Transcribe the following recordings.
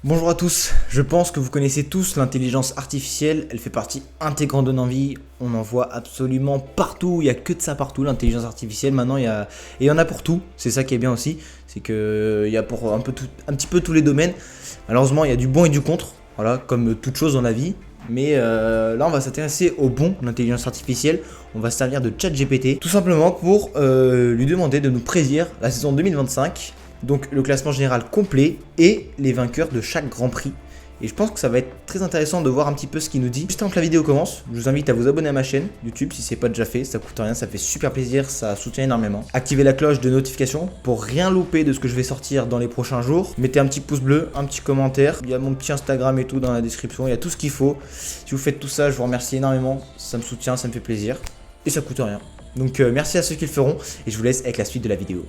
Bonjour à tous, je pense que vous connaissez tous l'intelligence artificielle, elle fait partie intégrante de nos vies, on en voit absolument partout, il n'y a que de ça partout, l'intelligence artificielle, maintenant il y en a pour tout, c'est ça qui est bien aussi, c'est qu'il y a pour un petit peu tous les domaines, malheureusement il y a du bon et du contre, voilà, comme toute chose dans la vie, mais là on va s'intéresser au bon de l'intelligence artificielle, on va se servir de ChatGPT, tout simplement pour lui demander de nous prédire la saison 2025. Donc le classement général complet et les vainqueurs de chaque Grand Prix. Et je pense que ça va être très intéressant de voir un petit peu ce qu'il nous dit. Juste avant que la vidéo commence, je vous invite à vous abonner à ma chaîne YouTube si ce n'est pas déjà fait, ça coûte rien, ça fait super plaisir, ça soutient énormément. Activez la cloche de notification pour rien louper de ce que je vais sortir dans les prochains jours. Mettez un petit pouce bleu, un petit commentaire, il y a mon petit Instagram et tout dans la description, il y a tout ce qu'il faut. Si vous faites tout ça, je vous remercie énormément, ça me soutient, ça me fait plaisir et ça coûte rien. Donc merci à ceux qui le feront et je vous laisse avec la suite de la vidéo.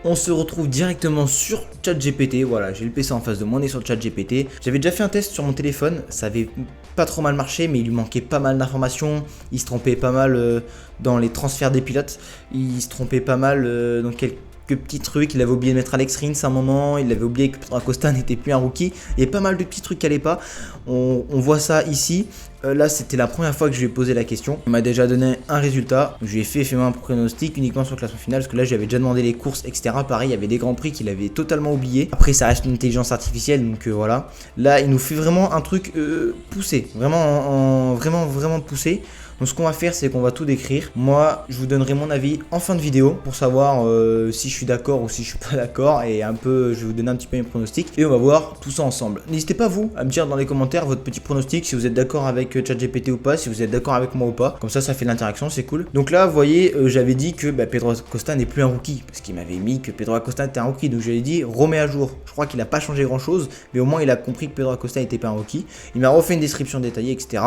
On se retrouve directement sur ChatGPT, voilà, j'ai le PC en face de moi, on est sur ChatGPT. J'avais déjà fait un test sur mon téléphone, ça avait pas trop mal marché, mais il lui manquait pas mal d'informations, il se trompait pas mal dans les transferts des pilotes, il se trompait pas mal dans quelques petits trucs, il avait oublié de mettre Alex Rins à un moment, il avait oublié que Pedro Acosta n'était plus un rookie, il y avait pas mal de petits trucs qui allaient pas, on voit ça ici. Là c'était la première fois que je lui ai posé la question, il m'a déjà donné un résultat, je lui ai fait un pronostic uniquement sur le classement final parce que là j'avais déjà demandé les courses etc, pareil il y avait des grands prix qu'il avait totalement oublié, après ça reste une intelligence artificielle donc voilà, là il nous fait vraiment un truc poussé, vraiment vraiment poussé. Donc ce qu'on va faire c'est qu'on va tout décrire, moi je vous donnerai mon avis en fin de vidéo pour savoir si je suis d'accord ou si je suis pas d'accord et un peu je vais vous donner un petit peu mes pronostics et on va voir tout ça ensemble. N'hésitez pas vous à me dire dans les commentaires votre petit pronostic si vous êtes d'accord avec ChatGPT ou pas, si vous êtes d'accord avec moi ou pas, comme ça fait de l'interaction, c'est cool. Donc là vous voyez j'avais dit que Pedro Acosta n'est plus un rookie parce qu'il m'avait mis que Pedro Acosta était un rookie, donc j'avais dit remets à jour. Je crois qu'il a pas changé grand chose mais au moins il a compris que Pedro Acosta n'était pas un rookie, il m'a refait une description détaillée etc.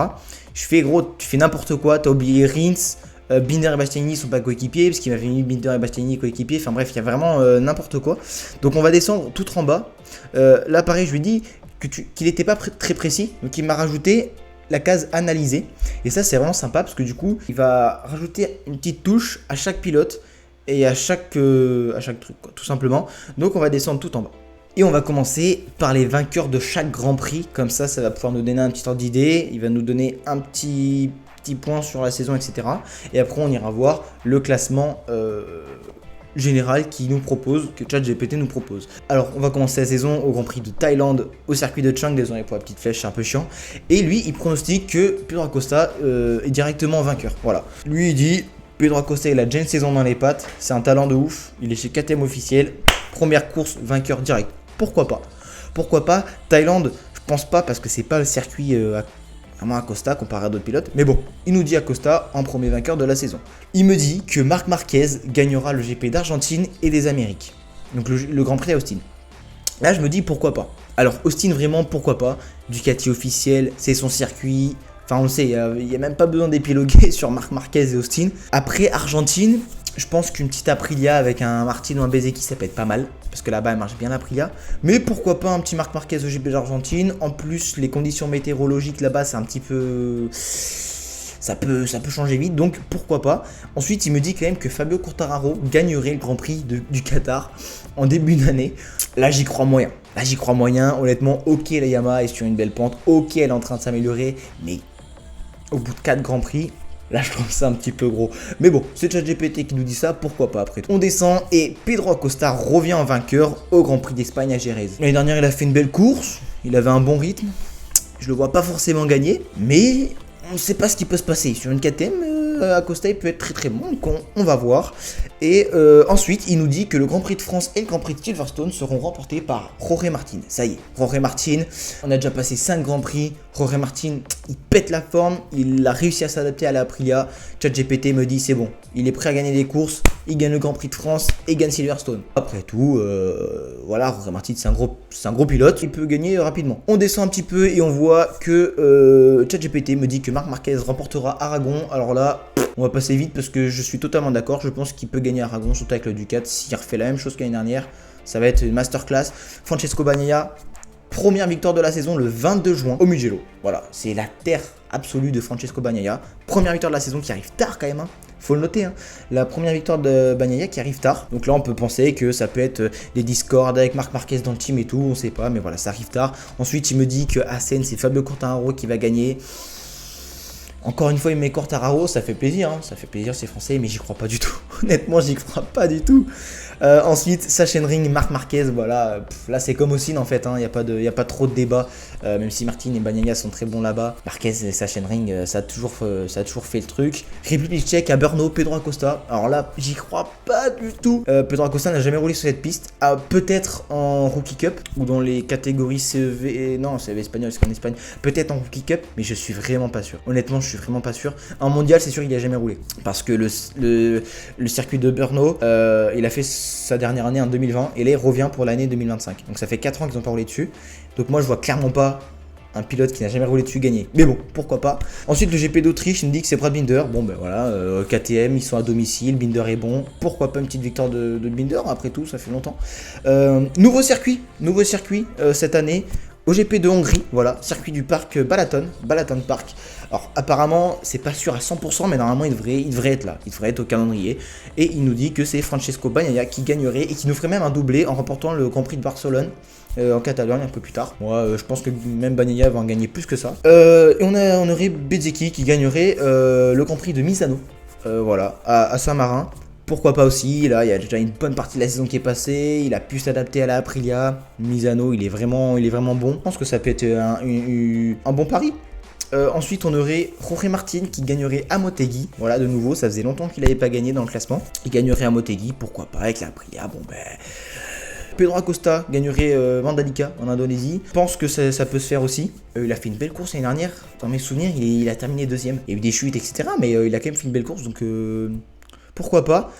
Je fais gros, tu fais n'importe quoi, t'as oublié Rins, Binder et Bastianini sont pas coéquipiers, parce qu'il m'avait mis Binder et Bastianini coéquipiers, enfin bref, il y a vraiment n'importe quoi. Donc on va descendre tout en bas. Là pareil, je lui dis qu'il n'était pas très précis, donc il m'a rajouté la case analyser. Et ça c'est vraiment sympa, parce que du coup, il va rajouter une petite touche à chaque pilote, et à chaque truc, quoi, tout simplement. Donc on va descendre tout en bas. Et on va commencer par les vainqueurs de chaque Grand Prix, comme ça va pouvoir nous donner un petit ordre d'idée, il va nous donner un petit point sur la saison, etc. Et après on ira voir le classement général qu'il nous propose, que ChatGPT nous propose. Alors on va commencer la saison au Grand Prix de Thaïlande, au circuit de Chang, désolé pour la petite flèche, c'est un peu chiant. Et lui il pronostique que Pedro Acosta est directement vainqueur, voilà. Lui il dit, Pedro Acosta il a déjà une saison dans les pattes, c'est un talent de ouf, il est chez KTM officiel, première course, vainqueur direct. Pourquoi pas? Pourquoi pas? Thaïlande, je pense pas parce que c'est pas le circuit vraiment Acosta comparé à d'autres pilotes. Mais bon, il nous dit Acosta en premier vainqueur de la saison. Il me dit que Marc Marquez gagnera le GP d'Argentine et des Amériques. Donc le Grand Prix d'Austin. Là, je me dis pourquoi pas. Alors Austin vraiment pourquoi pas? Ducati officiel, c'est son circuit. Enfin on le sait, il n'y a même pas besoin d'épiloguer sur Marc Marquez et Austin. Après Argentine, je pense qu'une petite Aprilia avec un Martin ou un Bezzecchi ça peut être pas mal. Parce que là-bas elle marche bien l'Aprilia. Mais pourquoi pas un petit Marc Marquez au GP d'Argentine. En plus les conditions météorologiques là-bas c'est un petit peu... Ça peut changer vite, donc pourquoi pas. Ensuite il me dit quand même que Fabio Quartararo gagnerait le Grand Prix du Qatar en début d'année. Là j'y crois moyen. Honnêtement, ok la Yamaha est sur une belle pente, ok elle est en train de s'améliorer, mais au bout de 4 Grands Prix, là je trouve ça un petit peu gros. Mais bon, c'est ChatGPT qui nous dit ça, pourquoi pas après tout. On descend et Pedro Acosta revient en vainqueur au Grand Prix d'Espagne à Jerez. L'année dernière il a fait une belle course, il avait un bon rythme. Je le vois pas forcément gagner, mais on ne sait pas ce qui peut se passer. Sur une KTM, Acosta il peut être très très bon, donc on va voir. Et ensuite, il nous dit que le Grand Prix de France et le Grand Prix de Silverstone seront remportés par Jorge Martin. Ça y est, Jorge Martin, on a déjà passé 5 Grands Prix. Jorge Martin, il pète la forme, il a réussi à s'adapter à la Aprilia. ChatGPT me dit c'est bon, il est prêt à gagner des courses, il gagne le Grand Prix de France et gagne Silverstone. Après tout, voilà, Jorge Martin c'est un gros pilote, il peut gagner rapidement. On descend un petit peu et on voit que ChatGPT me dit que Marc Marquez remportera Aragon. Alors là, on va passer vite parce que je suis totalement d'accord, je pense qu'il peut gagner Aragon, surtout avec le Ducat. S'il refait la même chose qu'année dernière, ça va être une masterclass. Francesco Bagnaia, première victoire de la saison le 22 juin au Mugello. Voilà, c'est la terre absolue de Francesco Bagnaia. Première victoire de la saison qui arrive tard quand même, hein. faut le noter, hein. La première victoire de Bagnaia qui arrive tard. Donc là, on peut penser que ça peut être des discords avec Marc Marquez dans le team et tout, on sait pas, mais voilà, ça arrive tard. Ensuite, il me dit que Assen, c'est Fabio Quartararo qui va gagner. Encore une fois, il met Quartararo, ça fait plaisir, hein. Ça fait plaisir, c'est français, mais j'y crois pas du tout. Honnêtement, j'y crois pas du tout. Ensuite, Sachsenring, Marc Marquez, voilà. Là, c'est comme Austin en fait, hein. Il n'y a pas trop de débat. Même si Martin et Bagnaia sont très bons là-bas. Marquez et Sachsenring, ça a toujours fait le truc. République tchèque à Brno, Pedro Acosta. Alors là, j'y crois pas du tout. Pedro Acosta n'a jamais roulé sur cette piste. Peut-être en Rookie Cup ou dans les catégories CEV. Non, CEV espagnol, c'est qu'en Espagne. Peut-être en Rookie Cup, mais je suis vraiment pas sûr. Honnêtement, je suis vraiment pas sûr. En mondial, c'est sûr qu'il a jamais roulé. Parce que le circuit de Brno, il a fait sa dernière année en 2020 et là il revient pour l'année 2025. Donc ça fait 4 ans qu'ils n'ont pas roulé dessus. Donc moi je vois clairement pas un pilote qui n'a jamais roulé dessus gagner. Mais bon, pourquoi pas. Ensuite le GP d'Autriche, il me dit que c'est Brad Binder. Bon ben voilà, KTM, ils sont à domicile, Binder est bon. Pourquoi pas une petite victoire de Binder, après tout, ça fait longtemps. Nouveau circuit cette année. Au GP de Hongrie, voilà, circuit du parc Balaton Park. Alors apparemment, c'est pas sûr à 100%, mais normalement il devrait être là, il devrait être au calendrier. Et il nous dit que c'est Francesco Bagnaia qui gagnerait et qui nous ferait même un doublé en remportant le Grand Prix de Barcelone en Catalogne un peu plus tard. Moi, je pense que même Bagnaia va en gagner plus que ça. Et on aurait Bezzecchi qui gagnerait le Grand Prix de Misano, voilà, à Saint-Marin. Pourquoi pas aussi, là il y a déjà une bonne partie de la saison qui est passée, il a pu s'adapter à la Aprilia, Misano il est vraiment bon, je pense que ça peut être un bon pari. Ensuite on aurait Jorge Martin qui gagnerait à Motegi, voilà de nouveau, ça faisait longtemps qu'il n'avait pas gagné dans le classement, il gagnerait à Motegi, pourquoi pas avec la Aprilia, bon ben... Pedro Acosta gagnerait Mandalika en Indonésie. Je pense que ça peut se faire aussi. Il a fait une belle course l'année dernière, dans mes souvenirs il a terminé deuxième, il y a eu des chutes etc, mais il a quand même fait une belle course donc... Pourquoi pas?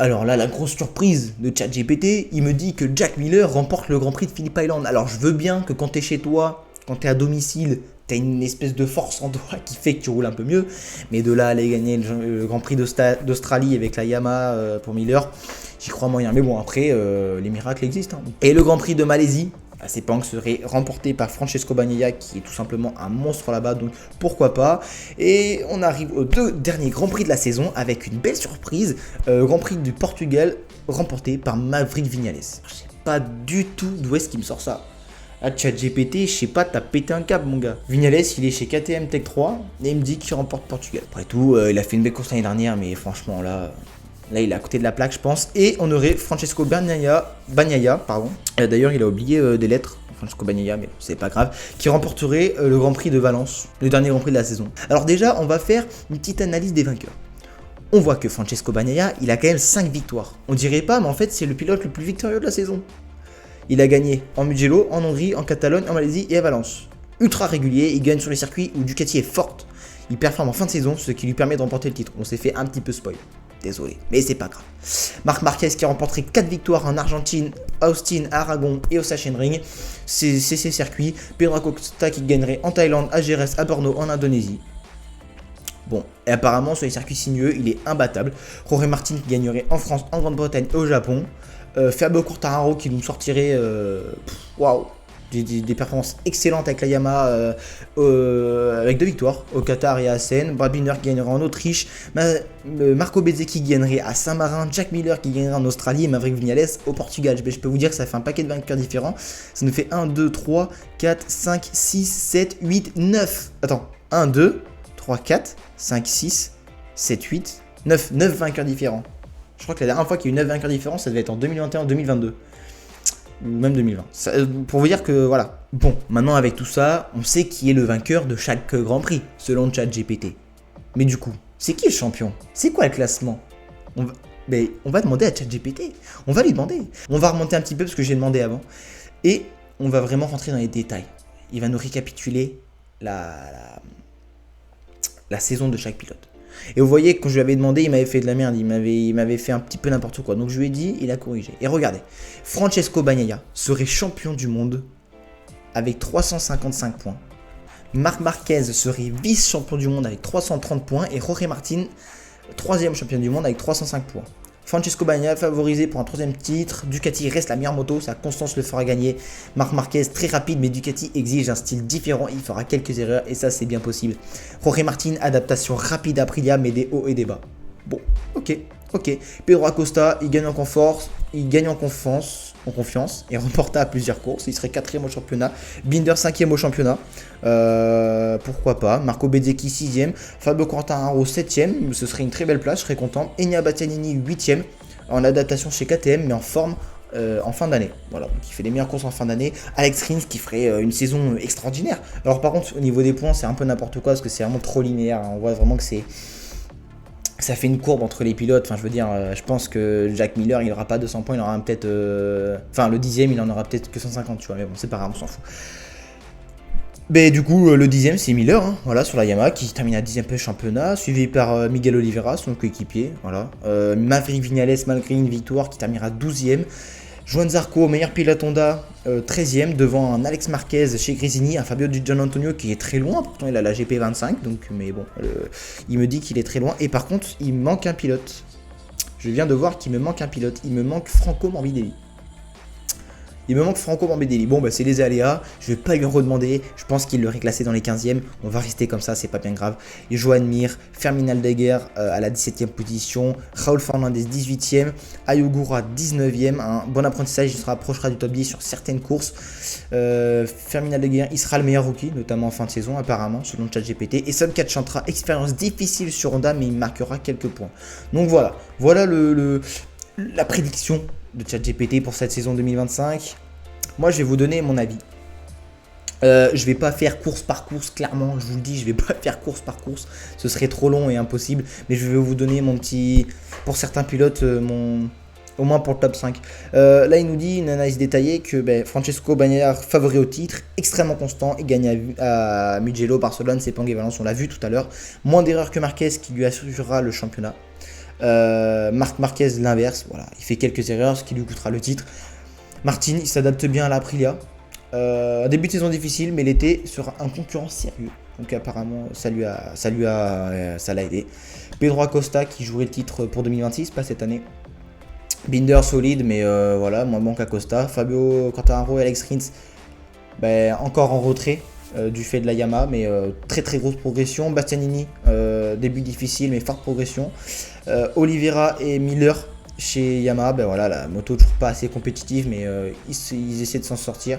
Alors là, la grosse surprise de ChatGPT, il me dit que Jack Miller remporte le Grand Prix de Phillip Island. Alors je veux bien que quand t'es chez toi, quand t'es à domicile, t'as une espèce de force en toi qui fait que tu roules un peu mieux. Mais de là à aller gagner le Grand Prix d'Australie avec la Yamaha pour Miller, j'y crois moyen. Mais bon, après, les miracles existent, hein. Et le Grand Prix de Malaisie, à Sepang serait remporté par Francesco Bagnaia qui est tout simplement un monstre là-bas, donc pourquoi pas. Et on arrive aux 2 derniers Grands Prix de la saison avec une belle surprise, Grand Prix du Portugal remporté par Maverick Viñales. Je sais pas du tout d'où est-ce qu'il me sort ça. Ah, ChatGPT, je sais pas, t'as pété un câble mon gars. Viñales il est chez KTM Tech 3 et il me dit qu'il remporte Portugal. Après tout, il a fait une belle course l'année dernière, mais franchement là il est à côté de la plaque je pense. Et on aurait Francesco Bagnaia. D'ailleurs il a oublié des lettres, Francesco Bagnaia, mais c'est pas grave, qui remporterait le Grand Prix de Valence, le dernier Grand Prix de la saison. Alors déjà on va faire une petite analyse des vainqueurs. On voit que Francesco Bagnaia il a quand même 5 victoires. On dirait pas mais en fait c'est le pilote le plus victorieux de la saison. Il a gagné en Mugello, en Hongrie, en Catalogne, en Malaisie et à Valence. Ultra régulier, il gagne sur les circuits où Ducati est forte. Il performe en fin de saison, ce qui lui permet de remporter le titre. On s'est fait un petit peu spoil. Désolé, mais c'est pas grave. Marc Marquez qui a remporté 4 victoires en Argentine, Austin, Aragon et au Sachsenring. C'est ces circuits. Pedro Acosta qui gagnerait en Thaïlande, à Jerez, à Brno, en Indonésie. Bon, et apparemment sur les circuits sinueux, il est imbattable. Jorge Martin qui gagnerait en France, en Grande-Bretagne et au Japon. Fabio Quartararo qui nous sortirait waouh, des performances excellentes avec la Yamaha, avec 2 victoires au Qatar et à Assen. Brad Binder qui gagnerait en Autriche, Marco Bezzecchi qui gagnerait à Saint-Marin, Jack Miller qui gagnerait en Australie et Maverick Viñales au Portugal. Je peux vous dire que ça fait un paquet de vainqueurs différents. Ça nous fait 1, 2, 3, 4, 5, 6, 7, 8, 9. Attends, 1, 2, 3, 4, 5, 6, 7, 8, 9 vainqueurs différents. Je crois que la dernière fois qu'il y a eu 9 vainqueurs différents, ça devait être en 2021-2022. Ou même 2020. Ça, pour vous dire que voilà. Bon, maintenant avec tout ça, on sait qui est le vainqueur de chaque Grand Prix, selon ChatGPT. Mais du coup, c'est qui le champion? C'est quoi le classement? On va demander à ChatGPT. On va lui demander. On va remonter un petit peu parce que j'ai demandé avant. Et on va vraiment rentrer dans les détails. Il va nous récapituler la saison de chaque pilote. Et vous voyez, quand je lui avais demandé, il m'avait fait de la merde, il m'avait fait un petit peu n'importe quoi. Donc je lui ai dit, il a corrigé. Et regardez, Francesco Bagnaia serait champion du monde avec 355 points. Marc Marquez serait vice-champion du monde avec 330 points. Et Jorge Martin, 3e champion du monde avec 305 points. Francesco Bagnaia favorisé pour un 3e titre. Ducati reste la meilleure moto, sa constance le fera gagner. Marc Marquez très rapide, mais Ducati exige un style différent. Il fera quelques erreurs et ça c'est bien possible. Jorge Martin, adaptation rapide à Aprilia, mais des hauts et des bas. Bon, ok. Pedro Acosta, il gagne en confort, il gagne en confiance et remporta à plusieurs courses. Il serait 4ème au championnat. Binder 5ème au championnat. Pourquoi pas. Marco Bezzecchi 6ème. Fabio Quartararo 7ème. Ce serait une très belle place, je serais content. Enea Bastianini 8ème en adaptation chez KTM, mais en forme en fin d'année. Voilà, donc il fait les meilleures courses en fin d'année. Alex Rins qui ferait une saison extraordinaire. Alors par contre, au niveau des points, c'est un peu n'importe quoi parce que c'est vraiment trop linéaire. On voit vraiment que ça fait une courbe entre les pilotes. Enfin, je veux dire, je pense que Jack Miller, il n'aura pas 200 points, il aura peut-être. Enfin, le 10ème, il en aura peut-être que 150, tu vois. Mais bon, c'est pas grave, on s'en fout. Mais du coup, le 10ème, c'est Miller, hein, voilà, sur la Yamaha, qui termine à 10ème championnat, suivi par Miguel Oliveira, son coéquipier. Voilà. Maverick Viñales, malgré une victoire, qui terminera 12ème. Joan Zarco, meilleur pilote Honda, 13ème, devant un Alex Marquez chez Gresini, un Fabio Di Gianantonio qui est très loin, pourtant il a la GP25, donc, mais bon, il me dit qu'il est très loin. Et par contre, il me manque un pilote. Je viens de voir qu'il me manque un pilote, il me manque Franco Morbidelli. Bon, bah, c'est les aléas. Je vais pas lui en redemander. Je pense qu'il l'aurait classé dans les 15e. On va rester comme ça, c'est pas bien grave. Et Joan Mir, Fermin Aldeguer à la 17e position. Raúl Fernandez 18e. Ayogura 19e. Un bon apprentissage, il se rapprochera du top 10 sur certaines courses. Fermin Aldeguer, il sera le meilleur rookie, notamment en fin de saison, apparemment, selon ChatGPT. Et Sun Kachantara, expérience difficile sur Honda, mais il marquera quelques points. Donc voilà. Voilà la prédiction de ChatGPT pour cette saison 2025. Moi, je vais vous donner mon avis. Je vais pas faire course par course, clairement, je vous le dis, je vais pas faire course par course. Ce serait trop long et impossible. Mais je vais vous donner mon petit... Pour certains pilotes, au moins pour le top 5. Là, il nous dit une analyse détaillée que Francesco Bagnaia, favori au titre, extrêmement constant. Il gagne à Mugello, Barcelone, Sepang et Valence, on l'a vu tout à l'heure. Moins d'erreurs que Marquez qui lui assurera le championnat. Marc Marquez l'inverse, voilà, il fait quelques erreurs, ce qui lui coûtera le titre. Martin, il s'adapte bien à l'Aprilia. Début de saison difficile, mais l'été sera un concurrent sérieux. Donc apparemment, ça l'a aidé. Pedro Acosta qui jouerait le titre pour 2026, pas cette année. Binder solide, mais voilà, moins bon qu'Acosta. Fabio Quartararo et Alex Rins, encore en retrait. Du fait de la Yamaha, mais très grosse progression. Bastianini, début difficile, mais forte progression. Oliveira et Miller chez Yamaha, voilà, la moto toujours pas assez compétitive, mais ils essaient de s'en sortir.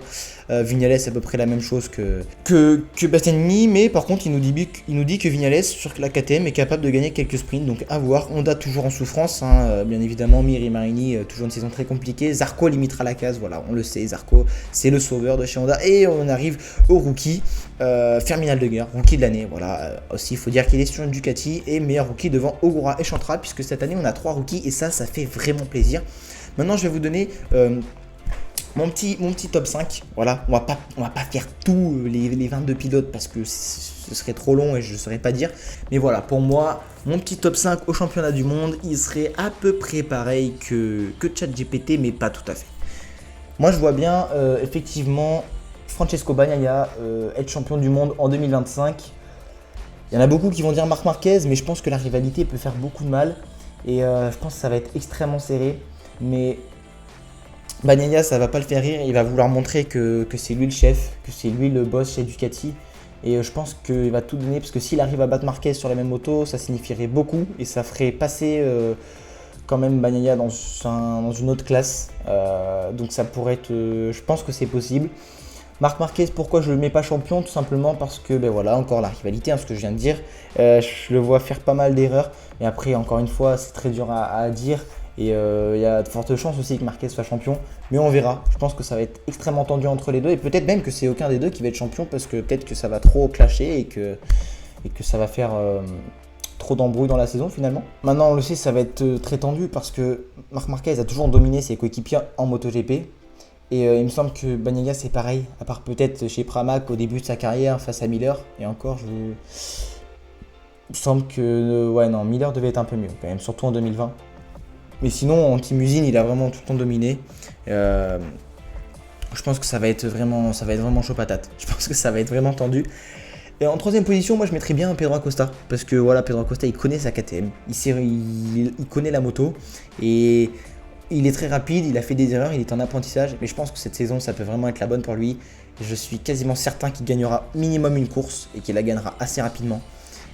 Viñales, à peu près la même chose que Bastianini, mais par contre, il nous dit que Viñales, sur la KTM, est capable de gagner quelques sprints, donc à voir. Honda toujours en souffrance, hein, bien évidemment. Miri Marini, toujours une saison très compliquée. Zarco limitera la case, voilà, on le sait. Zarco, c'est le sauveur de chez Honda. Et on arrive au rookie, Fermin Aldeguer, rookie de l'année. Voilà, aussi, il faut dire qu'il est sur une Ducati et meilleur rookie devant Ogura et Chantra, puisque cette année, on a 3 rookies, et ça fait vraiment plaisir. Maintenant, je vais vous donner mon petit top 5. Voilà, on va pas faire tous les 22 pilotes parce que ce serait trop long et je ne saurais pas dire. Mais voilà, pour moi, mon petit top 5 au championnat du monde, il serait à peu près pareil que ChatGPT, mais pas tout à fait. Moi, je vois bien, effectivement, Francesco Bagnaia être champion du monde en 2025. Il y en a beaucoup qui vont dire Marc Marquez, mais je pense que la rivalité peut faire beaucoup de mal. Et je pense que ça va être extrêmement serré. Mais Bagnaia, ça va pas le faire rire. Il va vouloir montrer que c'est lui le chef, que c'est lui le boss chez Ducati. Et je pense qu'il va tout donner, parce que s'il arrive à battre Marquez sur la même moto, ça signifierait beaucoup. Et ça ferait passer quand même Bagnaia dans une autre classe. Donc ça pourrait être... je pense que c'est possible. Marc Marquez, pourquoi je ne le mets pas champion? Tout simplement parce que, voilà, encore la rivalité, hein, ce que je viens de dire. Je le vois faire pas mal d'erreurs. Et après, encore une fois, c'est très dur à dire. Et il y a de fortes chances aussi que Marquez soit champion. Mais on verra. Je pense que ça va être extrêmement tendu entre les deux. Et peut-être même que c'est aucun des deux qui va être champion parce que peut-être que ça va trop clasher et que ça va faire trop d'embrouilles dans la saison finalement. Maintenant, on le sait, ça va être très tendu parce que Marc Marquez a toujours dominé ses coéquipiers en MotoGP. Et il me semble que Bagnaia c'est pareil, à part peut-être chez Pramac au début de sa carrière face à Miller. Et encore, il me semble que Miller devait être un peu mieux quand même, surtout en 2020. Mais sinon, en team usine, il a vraiment tout le temps dominé. Je pense que ça va être vraiment chaud patate. Je pense que ça va être vraiment tendu. Et en troisième position, moi je mettrais bien Pedro Acosta. Parce que voilà, Pedro Acosta, il connaît sa KTM. Il connaît la moto. Et il est très rapide, il a fait des erreurs, il est en apprentissage. Mais je pense que cette saison, ça peut vraiment être la bonne pour lui. Je suis quasiment certain qu'il gagnera minimum une course et qu'il la gagnera assez rapidement.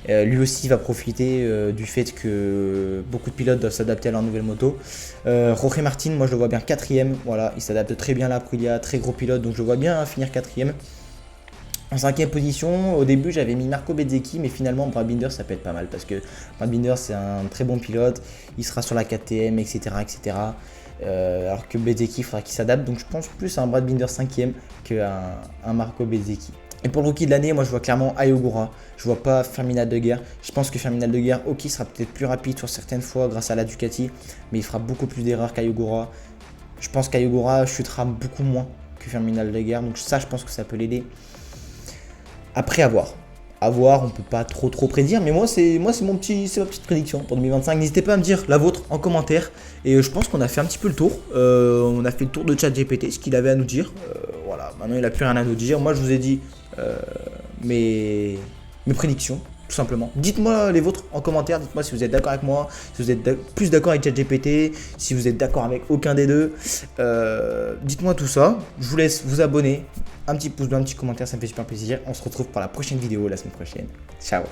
Lui aussi va profiter du fait que beaucoup de pilotes doivent s'adapter à leur nouvelle moto. Jorge Martin, moi je le vois bien 4ème. Voilà, il s'adapte très bien là, Aprilia, très gros pilote, donc je le vois bien finir 4ème. En 5ème position, au début j'avais mis Marco Bezzecchi, mais finalement Brad Binder ça peut être pas mal parce que Brad Binder c'est un très bon pilote, il sera sur la KTM, etc. etc. Alors que Bezzecchi il faudra qu'il s'adapte, donc je pense plus à un Brad Binder 5ème qu'à un Marco Bezzecchi. Et pour le rookie de l'année, moi je vois clairement Ayogura, je vois pas Ferminal de Guerre. Je pense que Ferminal de Guerre, ok, sera peut-être plus rapide sur certaines fois grâce à la Ducati, mais il fera beaucoup plus d'erreurs qu'Ayogura. Je pense qu'Ayogura chutera beaucoup moins que Ferminal de Guerre, donc ça je pense que ça peut l'aider. Après, à voir. À voir, on peut pas trop prédire, mais moi c'est ma petite prédiction pour 2025. N'hésitez pas à me dire la vôtre en commentaire. Et je pense qu'on a fait un petit peu le tour. On a fait le tour de ChatGPT, ce qu'il avait à nous dire. Voilà, maintenant il a plus rien à nous dire. Moi je vous ai dit mes prédictions, tout simplement. Dites-moi les vôtres en commentaire. Dites-moi si vous êtes d'accord avec moi, si vous êtes plus d'accord avec ChatGPT, si vous êtes d'accord avec aucun des deux. Dites-moi tout ça. Je vous laisse vous abonner. Un petit pouce bleu, un petit commentaire, ça me fait super plaisir. On se retrouve pour la prochaine vidéo la semaine prochaine. Ciao.